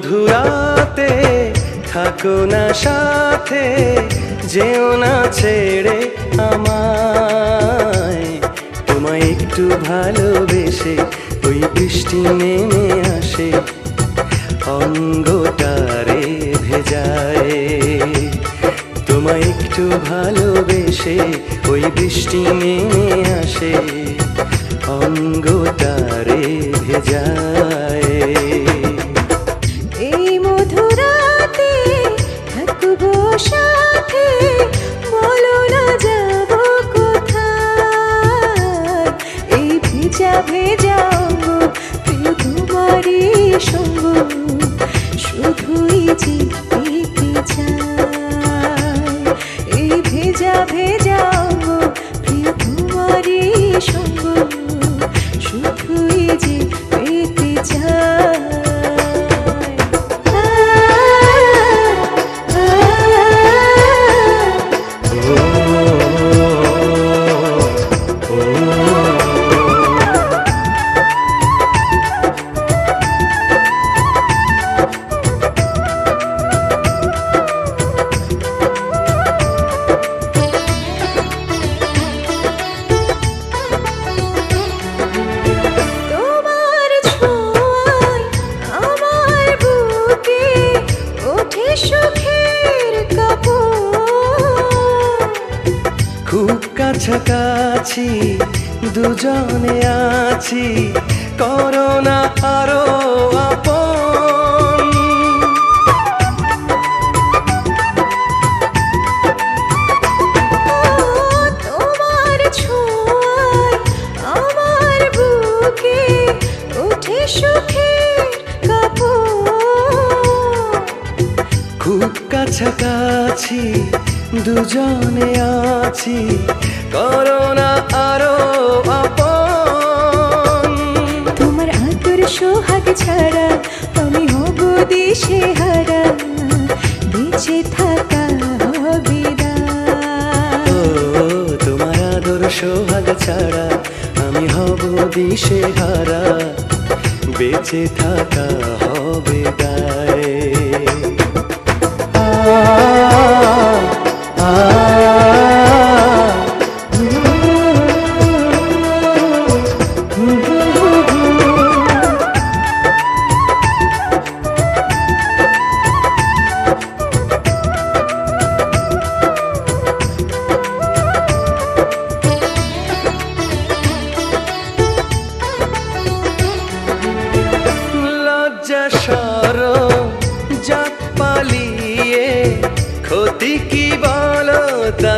মধুরাতে থাকো না সাথে, যেও না ছেড়ে আমায়। তোমায় একটু ভালোবেসে ওই বৃষ্টি নেমে আসে, অঙ্গটারে ভেজায়। তোমায় একটু ভালোবেসে ওই বৃষ্টি নেমে আসে, অঙ্গটারে ভেজায়। এই মধুরাতে থাকবো সাথে, বলো না যাব কোথায়। এই ভেজা ভেজা অঙ্গ প্রিয় তোমারই সঙ্গ, শুধুই যে পেতে চাই। এই ভেজা ভেজা অঙ্গ প্রিয় তোমারই সঙ্গ, শুধুই যে পেতে চাই। খুব কাছাকাছি দুজনে আছি, করোনা আরো আপন। তোমার ছোঁয়ায় আমার বুকে ওঠে সুখের কাপড়। খুব কাছাকাছি দুজনে আছি, করোনা আরো আপন। তোমার আদর সোহাগ ছাড়া আমি হব দিশেহারা, বেঁচে থাকা হবে দায়। ও তোমার আদর সোহাগ ছাড়া আমি হব দিশেহারা, বেঁচে থাকা হবে দায়। জাত পালিয়ে ক্ষতি কি বলো তা